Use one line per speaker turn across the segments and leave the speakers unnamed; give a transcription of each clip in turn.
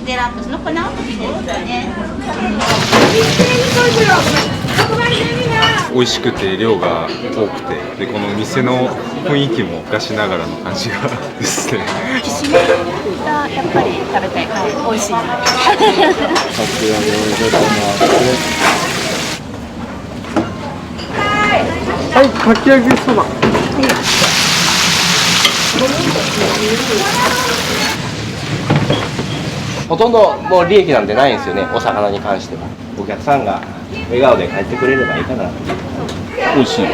delantos no canal do vídeo, né?
美味しくて量が多くて、でこの店の雰囲気も昔ながらの感じがですね。
きしめんがやっぱり食べたい、はい、美味しいな。
はい、かき揚げそば。
ほとんどもう利益なんてないんですよね、お魚に関しては。お客さんが笑顔で帰ってくれればいいかな。美味しい。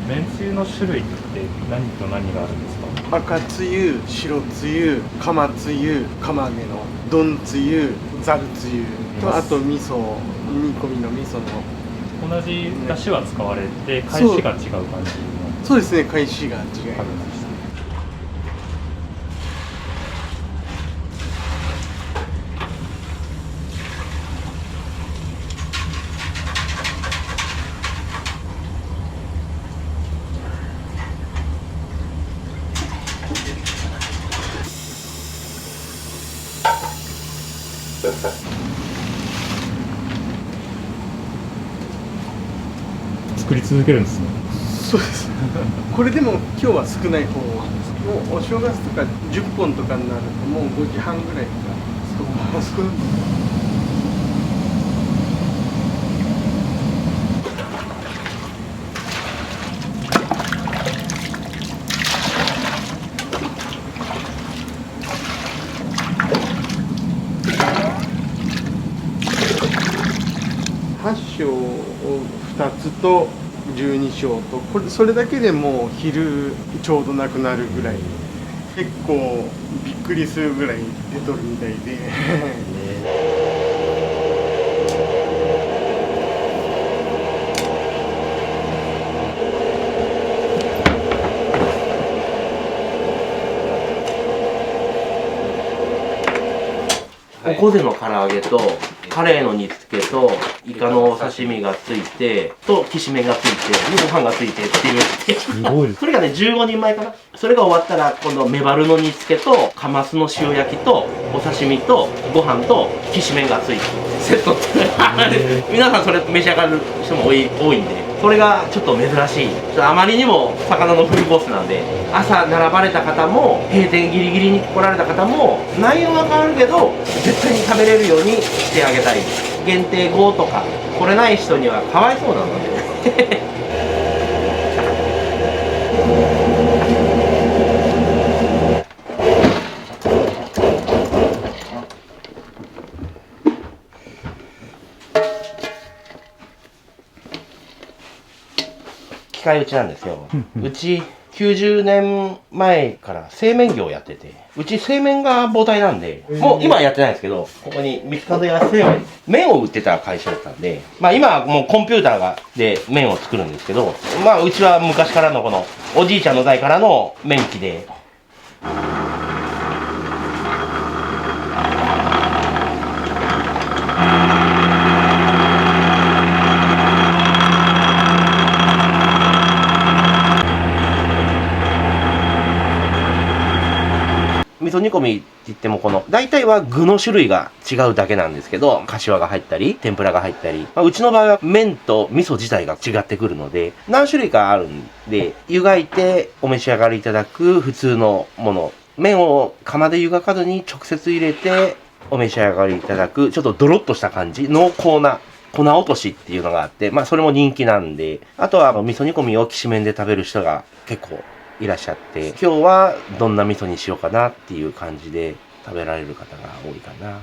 めんつゆの種類って何と何があるんですか？
赤つゆ、白つゆ、釜つゆ、釜揚げの丼つゆ、ざるつゆと、あと味噌、煮込みの味噌の。
同じ出汁は使われて、返しが違う感じの。
そうですね、返しが違い
あるん
ます。
ですね。作り続けるんですね。
そうです。これでも今日は少ない方。もうお正月とか10本とかになるともう5時半ぐらいから少ない。8升を2つと12升と、これそれだけでもう昼ちょうどなくなるぐらい、結構びっくりするぐらい出とるみたいで。
おこぜの唐揚げとカレーの煮付けとイカのお刺身がついてときしめんがついてご飯がついてっていう
すごいです。
それがね15人前かな。それが終わったら今度メバルの煮付けとカマスの塩焼きとお刺身とご飯ときしめんがついてセットって皆さんそれ召し上がる人も多いんで、それがちょっと珍しい。あまりにも魚のフルコースなんで、朝並ばれた方も閉店ギリギリに来られた方も内容は変わるけど絶対に食べれるようにしてあげたい。限定5とか来れない人にはかわいそうなので機械打ちなんですよ。うち90年前から製麺業をやってて、うち製麺が母体なんで、もう今はやってないんですけど、ここに三つ門屋製麺を売ってた会社だったんで、まあ今はもうコンピューターで麺を作るんですけど、まあうちは昔からのこのおじいちゃんの代からの麺機で、味噌煮込みって言っても大体は具の種類が違うだけなんですけど、柏が入ったり天ぷらが入ったり、うちの場合は麺と味噌自体が違ってくるので何種類かあるんで、湯がいてお召し上がりいただく普通のもの、麺を釜で湯がかずに直接入れてお召し上がりいただくちょっとドロッとした感じ濃厚な粉落としっていうのがあって、まあそれも人気なんで、あとは味噌煮込みをきしめんで食べる人が結構いらっしゃって、今日はどんな味噌にしようかなっていう感じで食べられる方が多いかな。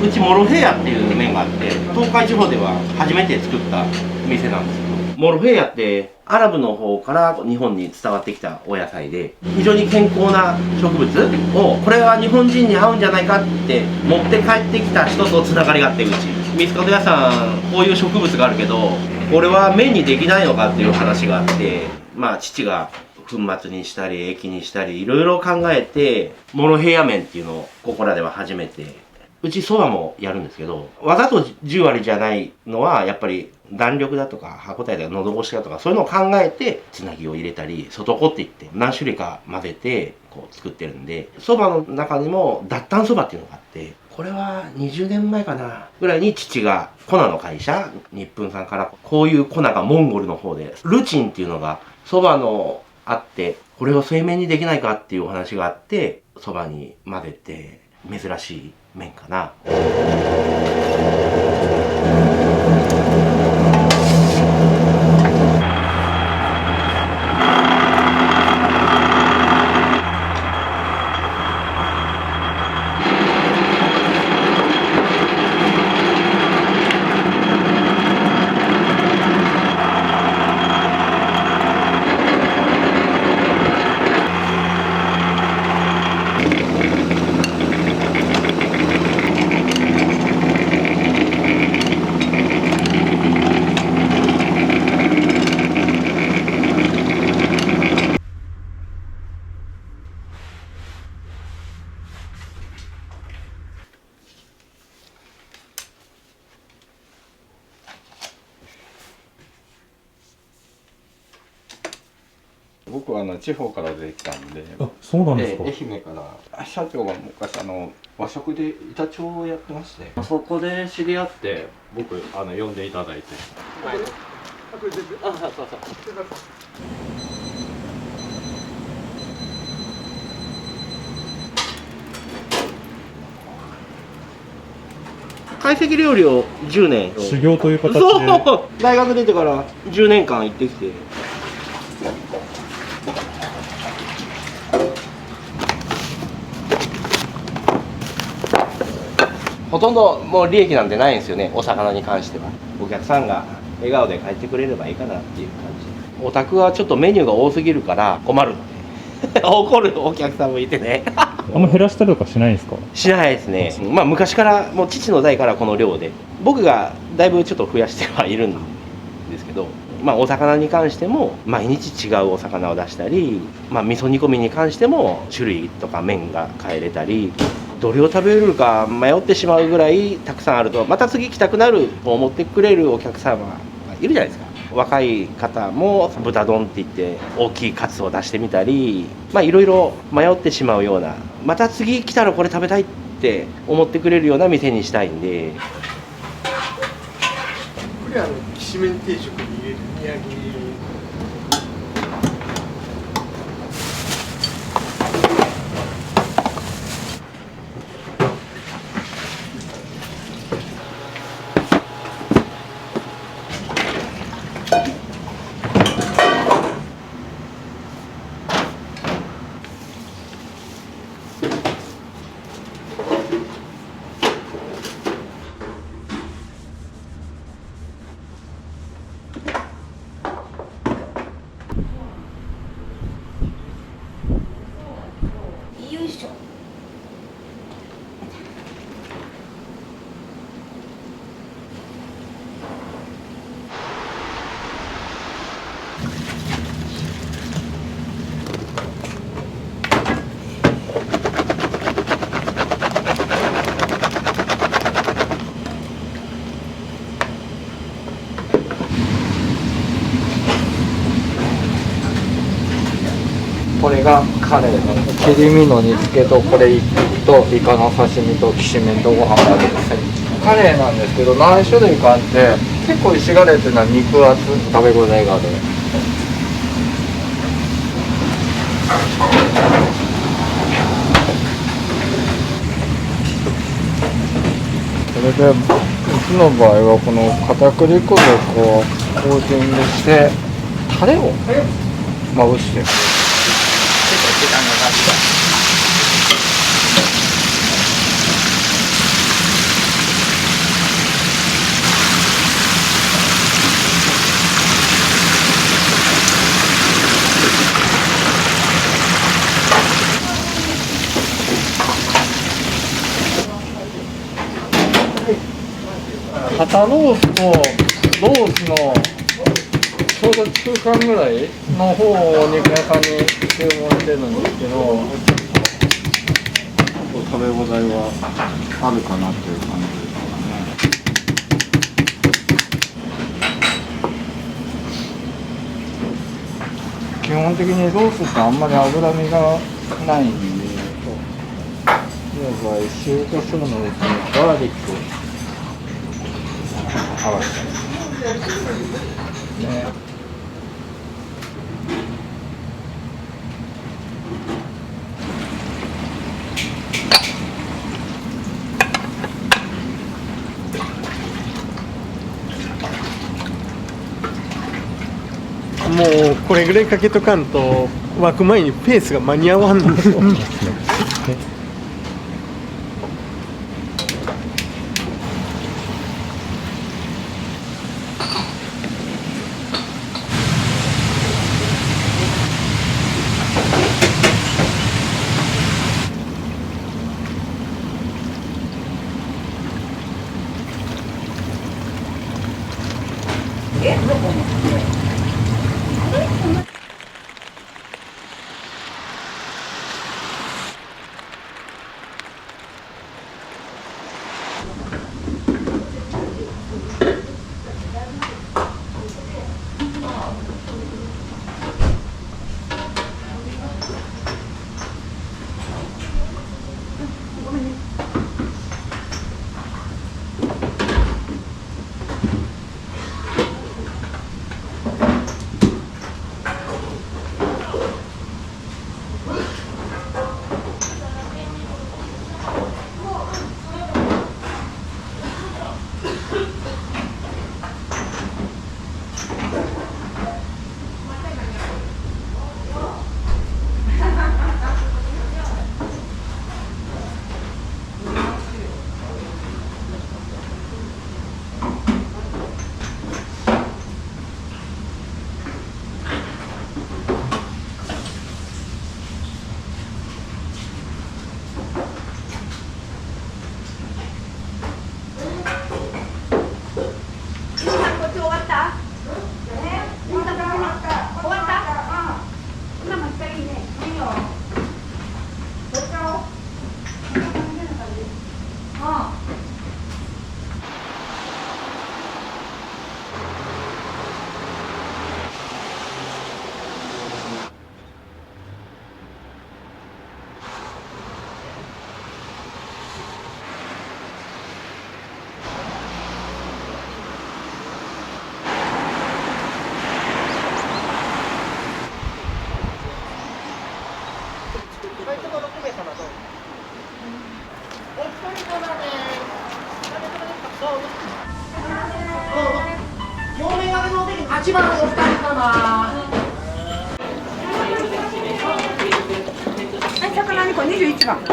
うちモロヘイヤっていう麺があって、東海地方では初めて作った店なんですけど、モロヘイヤってアラブの方から日本に伝わってきたお野菜で、非常に健康な植物をこれは日本人に合うんじゃないかって持って帰ってきた人とつながりがあって、うち三つ門屋さんこういう植物があるけどこれは麺にできないのかっていう話があって、まあ父が粉末にしたり液にしたりいろいろ考えてモロヘイヤ麺っていうのをここらでは初めて。うちそばもやるんですけど、わざと10割じゃないのはやっぱり弾力だとか歯応えだとか喉越しだとかそういうのを考えてつなぎを入れたり外子っていって何種類か混ぜてこう作ってるんで、そばの中にも脱炭そばっていうのがあって、これは20年前かなぐらいに父が粉の会社日粉さんからこういう粉がモンゴルの方でルチンっていうのがそばのあって、これを製麺にできないかっていうお話があってそばに混ぜて珍しい麺かな。
僕は地方から出てきたんで、
あ、そうなんですか。
愛媛から社長が昔和食で板長をやってまして、
そこで知り合って僕呼んでいただいて。
懐石料理を10年
修行という形で。
そう大学出てから10年間行ってきて、ほとんどもう利益なんてないんですよね、お魚に関しては。お客さんが笑顔で帰ってくれればいいかなっていう感じ。お宅はちょっとメニューが多すぎるから困るので怒るお客さんもいてね
あんま減らしたりとかしないんですか？
しないですね。まあ昔からもう父の代からこの量で、僕がだいぶちょっと増やしてはいるんですけど、まあお魚に関しても毎日違うお魚を出したり、まあ味噌煮込みに関しても種類とか麺が変えれたり、どれを食べれるか迷ってしまうぐらいたくさんあると、また次来たくなると思ってくれるお客様がいるじゃないですか。若い方も豚丼って言って大きいカツを出してみたり、まあいろいろ迷ってしまうような、また次来たらこれ食べたいって思ってくれるような店にしたいんで。
これきしめん定食に入れる宮城。
よいしょ。
これがカレーの切り身の煮付けとこれ1匹とイカの刺身ときしめんとご飯がですね、カレーなんですけど何種類かあって結構石ガレーっていうのは肉厚、食べ応えがある。それでうちの場合はこの片栗粉でこうコーティングしてタレをまぶして時間がかかった。肩ロースとロースのちょうど中間ぐらいの方をお肉屋さんに注文してるんですけど、食べ応えはあるかなっていう感じですかね。基本的にロースってあんまり脂身がないんで、塩コショウのですね、ガーリック合わせてね。
もうこれぐらいかけとかんと沸く前にペースが間に合わんの
8番お二人様。
はい、魚2個21番。は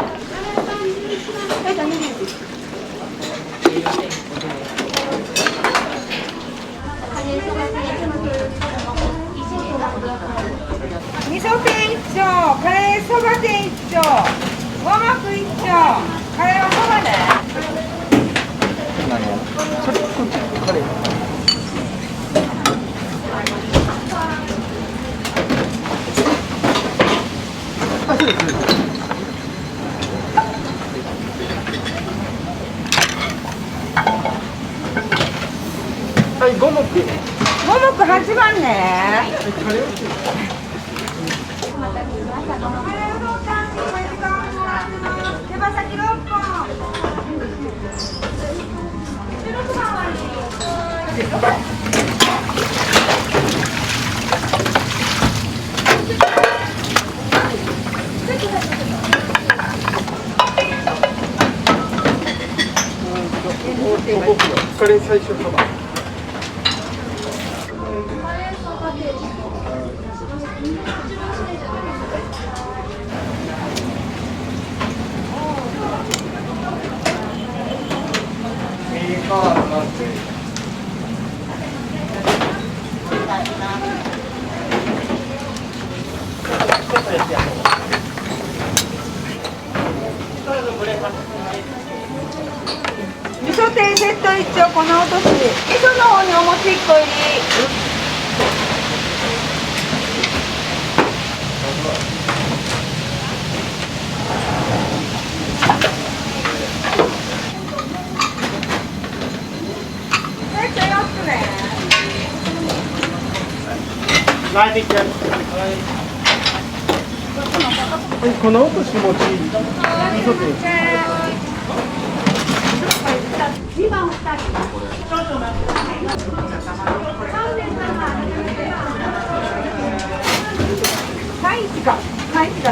い、じゃあ21。味噌店1丁、カレーそば店1丁、和膜1丁、カレーはそばね。
何やそれこっちカレー
はい五目
5目8番ね。手羽先6本。
カレー最初そば。
味噌店セット1丁粉落とし。味噌の方にお餅1個入り。セット4つね。
はい、この落とし餅味噌店。
2番お二人。
はい1か。はい1か。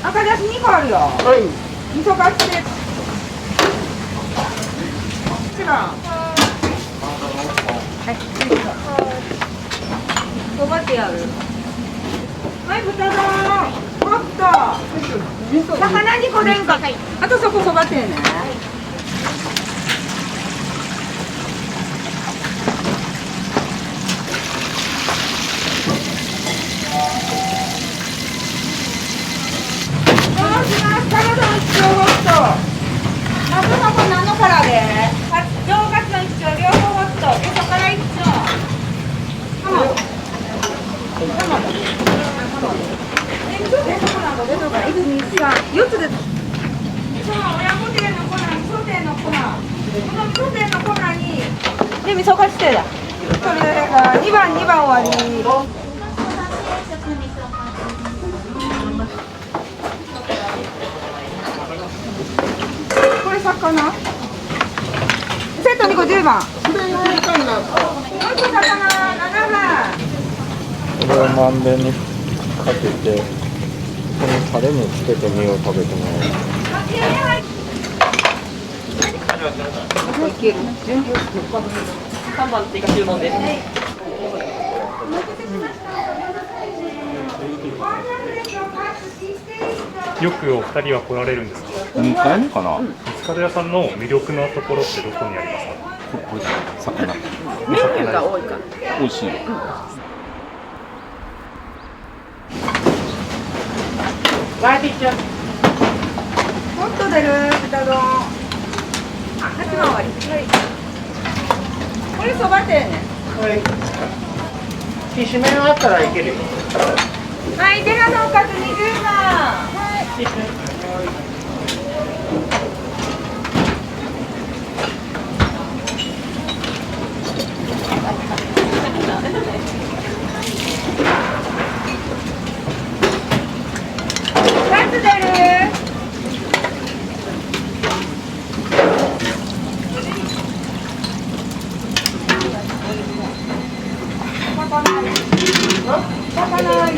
赤だし2個あるよ。
はい。
味噌カツで。1番。はい。そばってやる。はい、豚丼。もっと。魚2個でんか。あとそこそばってね。サラダの一丁ホット。あとそこ何のからで？上カツの一丁両方ホット。でそこから一丁。ハモ。4つで。そう、親子店の粉、味噌店の粉。この味噌店の粉に。で、味噌カツ店だ。それが2番終わり。これ魚。セット2個10番。もう一個魚7番。
これをまんべんにかけてこのタレにつけて身を食べてもらう。
3番追加注文です。
よくお二人は来られるんですか？2
回目かな、
ミツカレ屋さんの魅力のところってどこにありますか？
これだ魚
メニューが多いから。
美味しいよ、
ワイビッチョ。
もっと出る豚丼。あ、8番終わり。はい。これそば店ね。
はい。きしめんあったらいけるよ。
はい、デラのおかず20番。はい。2つ出る。魚。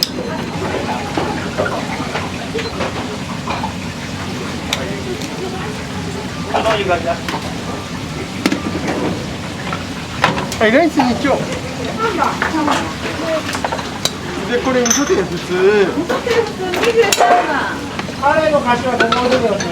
はいライス2丁でこれ味噌天普通
カレーの柏と思うてください。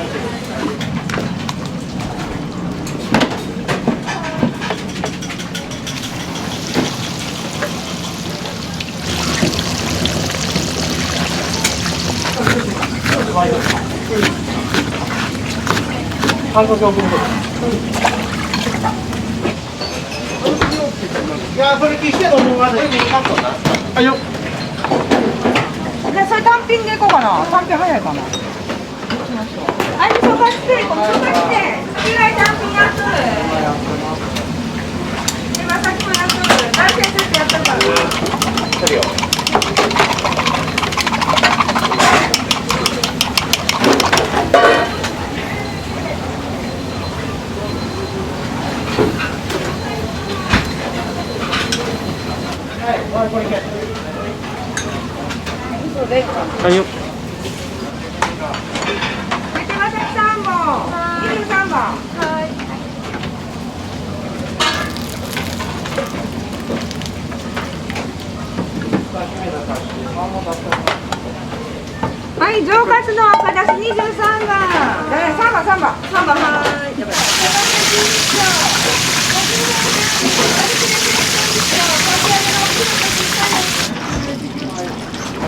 いや、それ消して飲むまでいいかとな。
あよ
ね、それ単品でいこうかな。単品早いかな。あ、味噌かして、この味噌かして、先が単品やつ。今さっきもやっとる。大先生ってやったから。
あよ
手羽先3本、23本。はい、上カツの赤だし23番。3番。はい。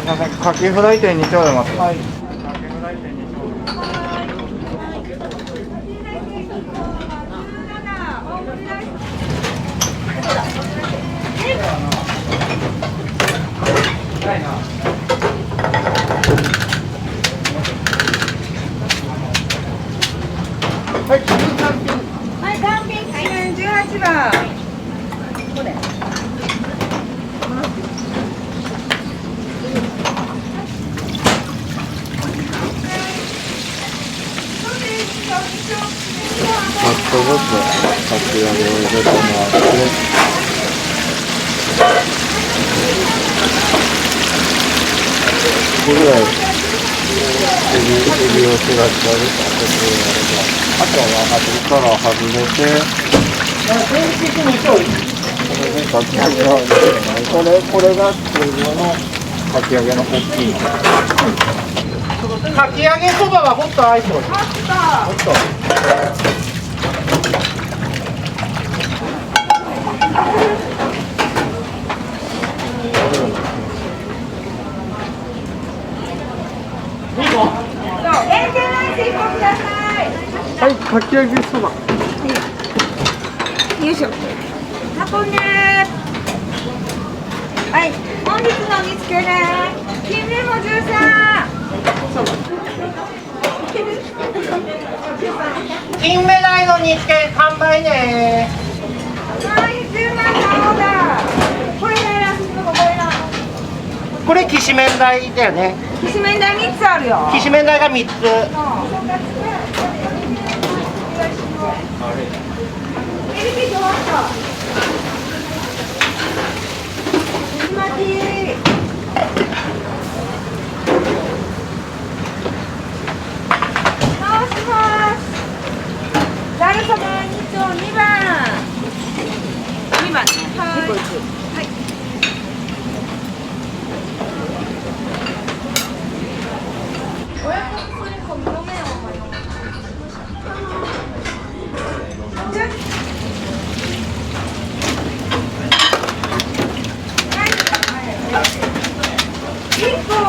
やばい。
カキフライ店2丁でます。はい。
はい、単品18番。これ。
パッとずつかき揚げを入れてもらってこれぐらいエビを散らしたりあとは端から外れてこれでかき揚げを入れてこれが通常のかき揚げの大きい
かき揚げそばはホットアイスを。ホット。
限定ライス1個ください。
はいかき揚げそば
よいしょ。運んで。はい、本日の煮付けね。金目も13。
金目鯛の煮付け完売ね。
はい、10万のオーダー。これね、
これきしめん鯛だよね。
きしめん台3つあるよ。
きしめん鯛が3つ。
エビピー終わった。水巻き。回します。ざるそば2丁2番。2番ね。はい。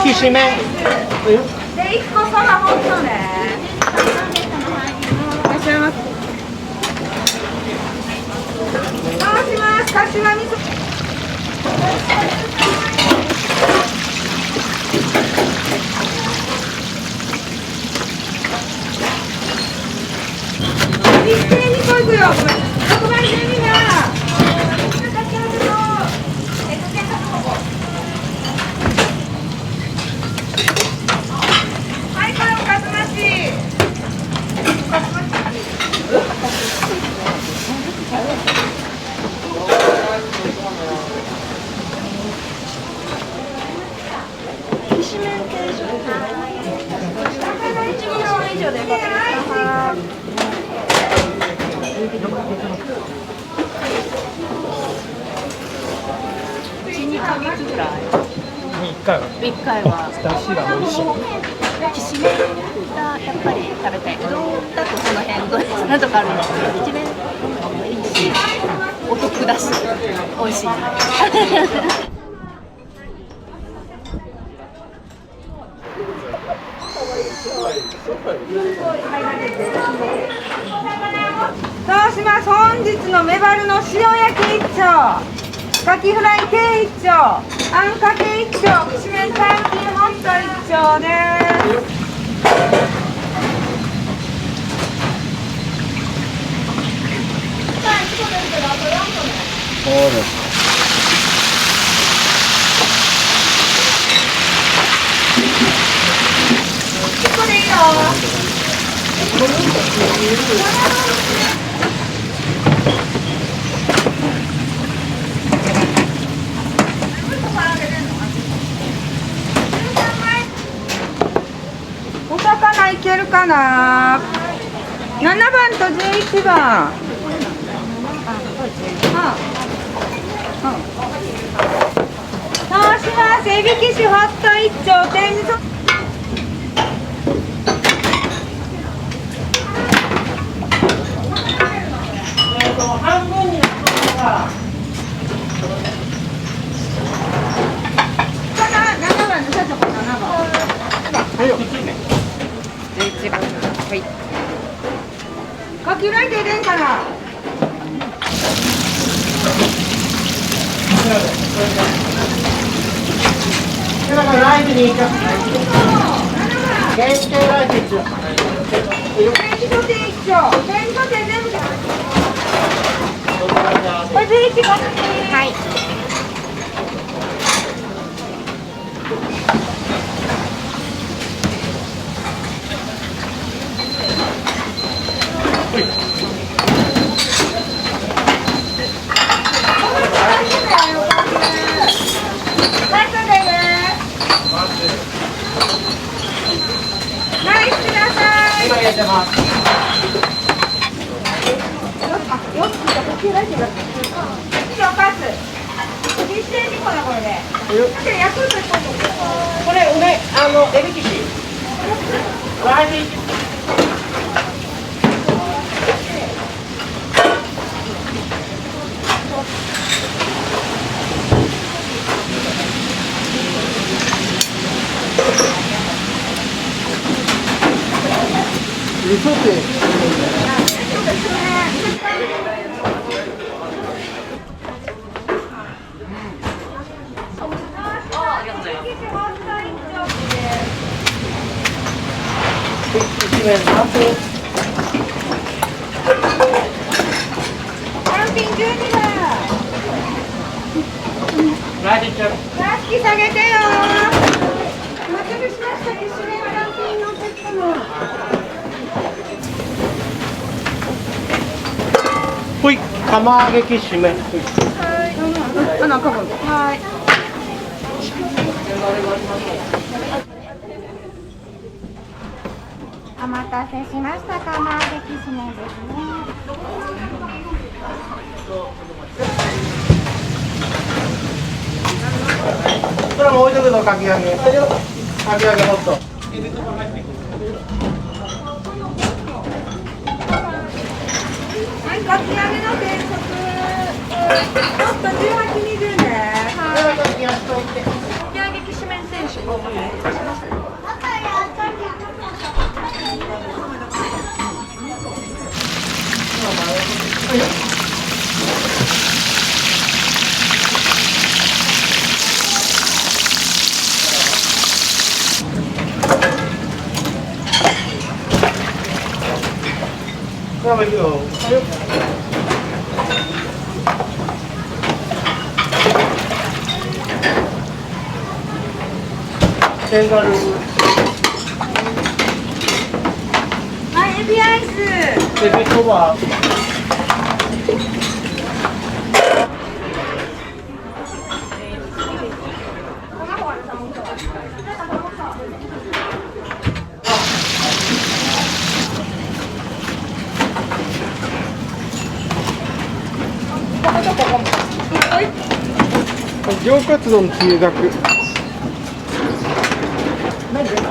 きしめん。
で、1個そばホットね。いらっしゃいませ。回します。かしわ味噌。一斉にこいくよ。6番12番。はい、これおかずなし。
らい。
に1回は
1回は
出汁が美味しい。
きしめんがやっぱり食べたい。うどんだとその辺どなんとかあるんですけど、きしめんもいいし、お得だし、美味しい。
そうします。本日のメバルの塩焼き1丁、カキフライ計1丁、あんかけ1丁、きしめんタンキンホット1丁です。
そうです。
これいいよ。お魚いけるかな。7番と11番。そうします。エビキシホット1丁、天味噌。
半分になったら
7番の社長7番。11番。はい。かきらいて出んかな。
ライブに行か限定ライブ一応
天気と天一丁。天気と天全部。これ11番。はい。
これ梅エビキシライブ
味噌って
一面3分
単品12番。
ライブちゃん
ラスキ下げてよ。お待たせしました。きしめん単品のセットの。
ほい釜揚げきしめん
はい。なんかはい。お待たせしました。釜揚げきしめんですね。
それも置いとくのかき揚げかき揚げホット
はい、かき揚げの定食。ちょっと1820ね。はい。かき揚げきしめん定食をお待たせいたしました。
行くよテンガル
はい、エビアイス。
エビそば
はい。
上カツ丼つゆだく。なんで今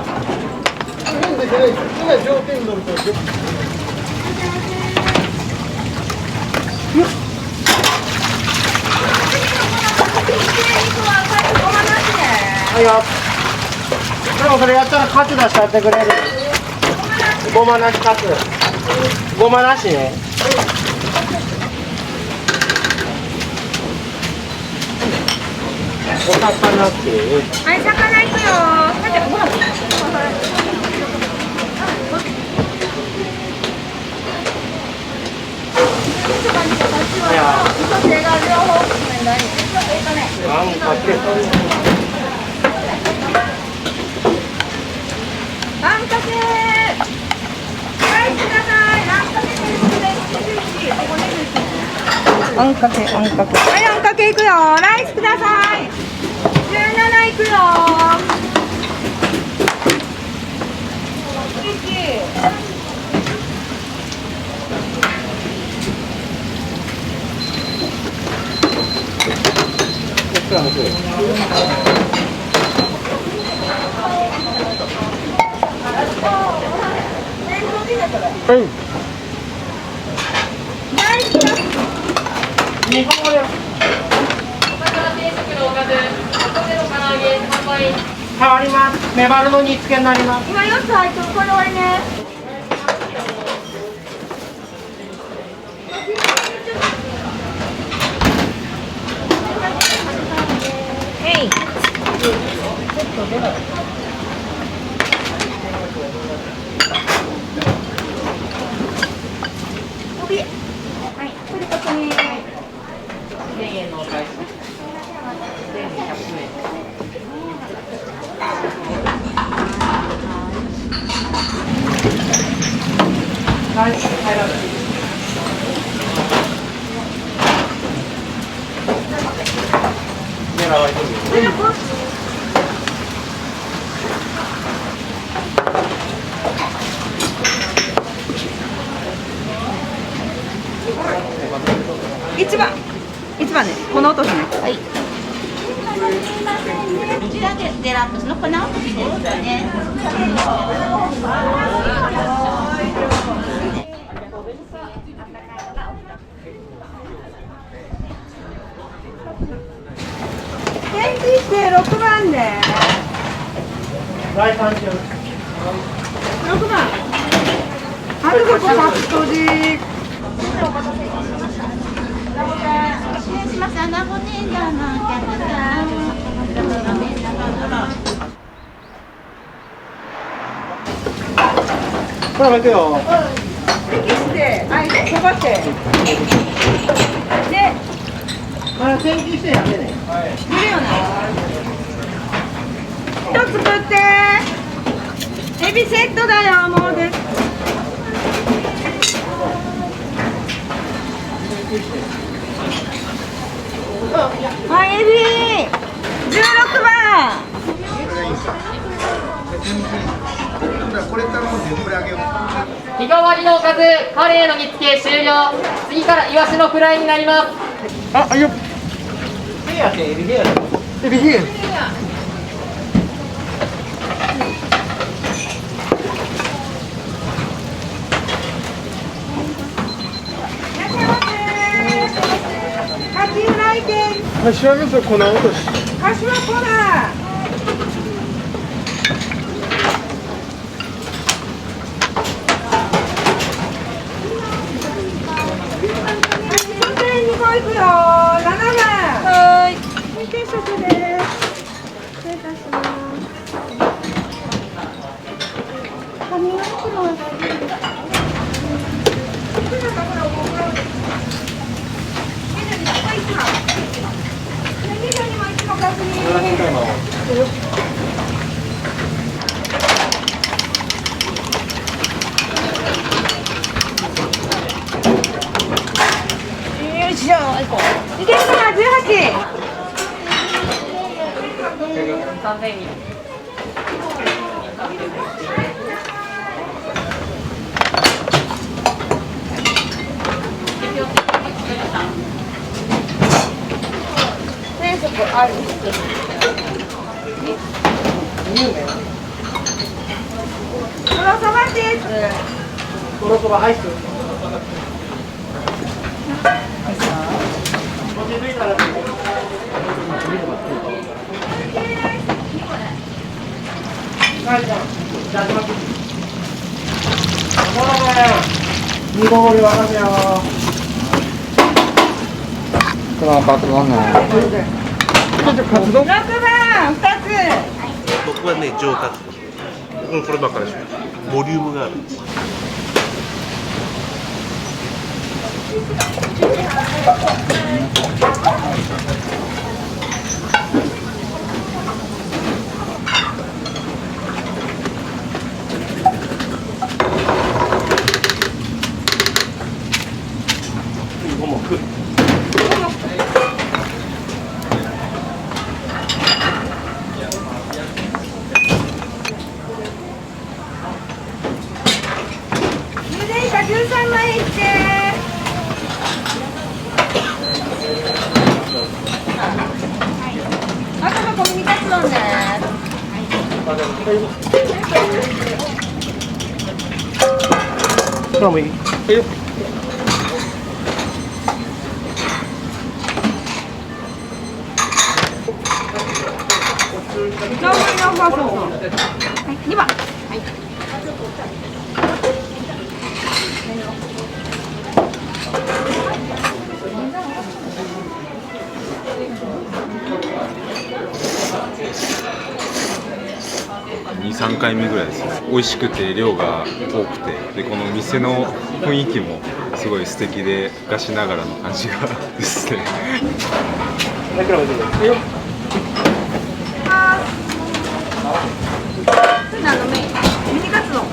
上天丼と
はいよ。でもそれやったらカツ出しちゃってくれる。ごまなしカツ。ごまなしね。お魚っていう。
はい、魚行くよ。待って、ご飯。
いや。
味噌汁が両方含めんだい。
あんかけ。
あんかけ。はい、ください。あんかけです。ここねですね。あんかけ、あんかけ。はい、あんかけいくよ。ライスください。17いくよ。
はい。
日本語で。変わります。メバルの煮付けになります。
今4つ入ってる。これ終わりね。えい。帯。はい。これここに。1000円のお返し。1200円。一番ね、この音じゃない。はい。こちらでデラックスの粉落としですね。返事して6番で。
第3週。
6番。あとここマストで。失礼します。アナゴ天丼のお客さん。
これもいくよ。
息して、はい、飛ばして。で、
まだ研究してやってね。
見るよな。一つ作って。エビセットだよ、もうです。はい、エビ16番。
これからも全部あげよう。
日替わりのおかず、カレーの煮付け終了。次からイワシのフライになります。
あ、よっ。
ヘアってエビヘアだ。
エビヘア。柏味噌粉落とし。
柏粉。2個いくよ。7番。はい。定食です。失礼いたします。紙の袋。よいしょ。いけるかな、18。
3000円。
定食。ある。とろそばです。とろそばアイス。
2合で渡すよ。このカツ丼ね。カツ丼。
6番2つ。
僕はね上カツ。こればっかりです。ボリュームがあるんです。
五目。
ゆでイカ13枚いって。あとのコミニカツ丼ね。
これもいい。
ナンバーナンバーそう。はい、2番。はい。
2、3回目ぐらいですね。美味しくて量が多くて、でこの店の雰囲気もすごい素敵で昔ながらの感じがですね。
ミニカツ丼。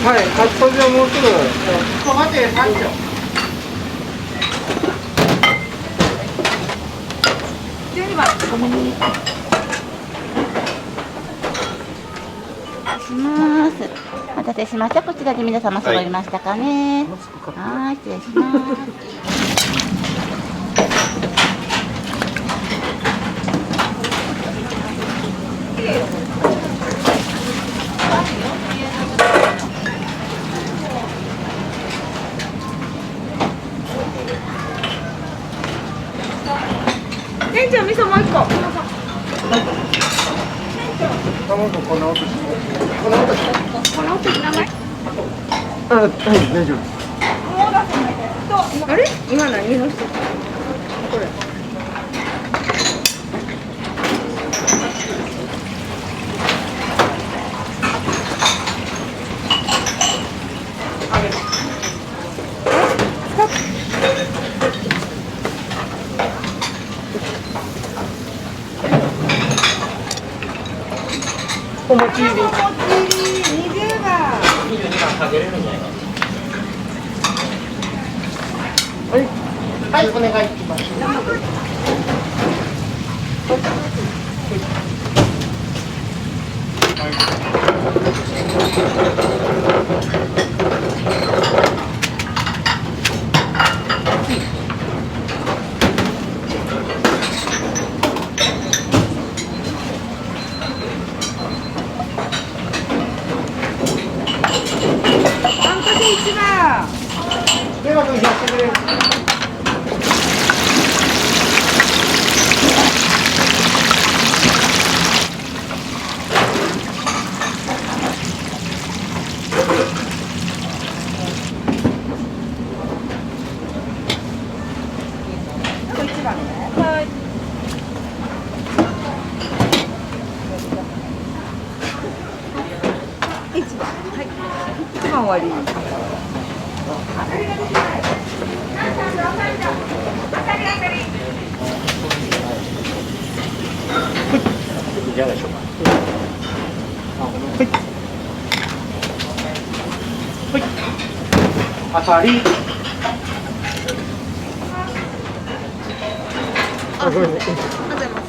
はい、カツ丼はもうすぐ。
12番。
お待たせしました。こちらで皆様揃いましたかね。はい、失礼します。
店長味噌もう1個。
卵粉の音し
この音名前。
はい、大丈夫です。
あれ今何の人これ。
お餅入り。
20番。
22番かけれるんじゃないか。
はい、お願いします。
あんかけ1番。
電話くんやってくれる。
1番ね。はい。1番。はい。1番終わり。
じゃないでしょうか。はい。あさり。
あ、すいません。ありがとうございます。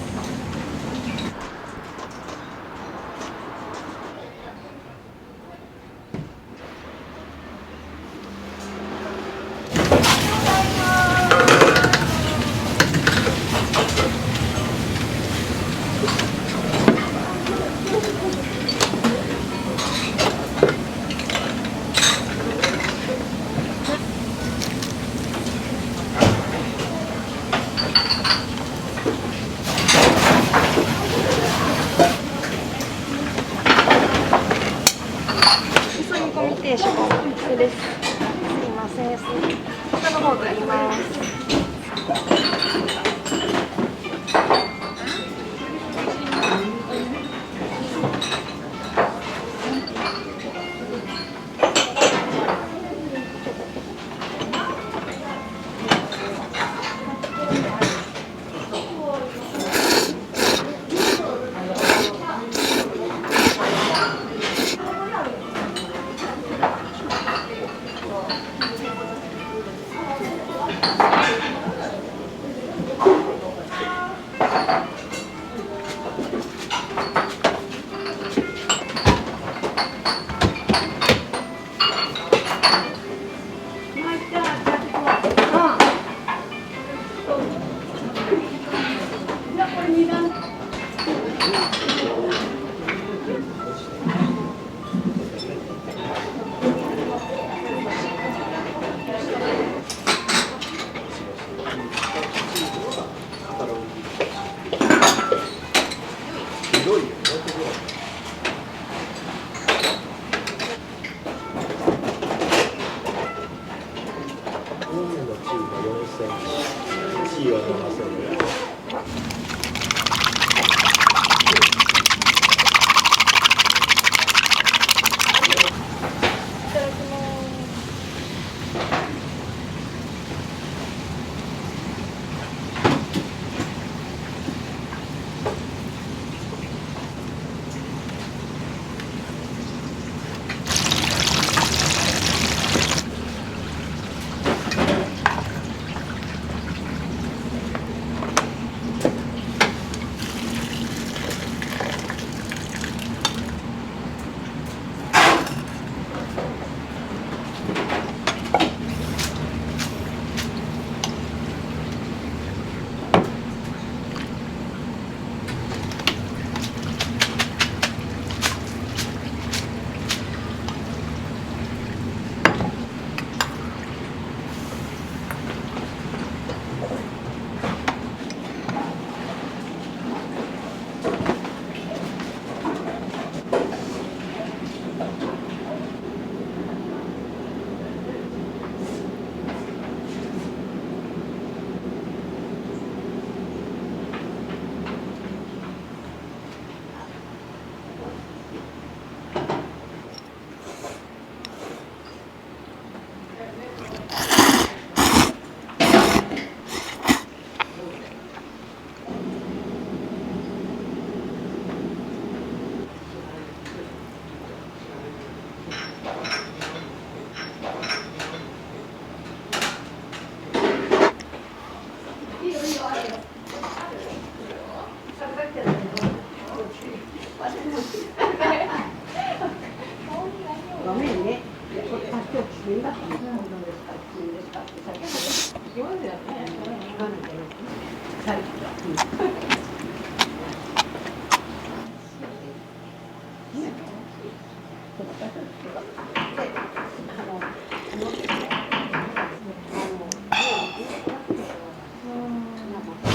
味噌煮込み定食これです。すいません。下の方取ります。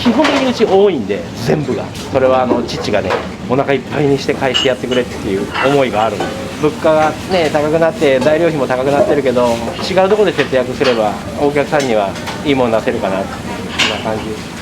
基本的にうち多いんで、全部が。それは父がね、お腹いっぱいにして返してやってくれっていう思いがあるんで。物価がね、高くなって、材料費も高くなってるけど、違うところで節約すれば、お客さんにはいいもの出せるかなって、そんな感じです。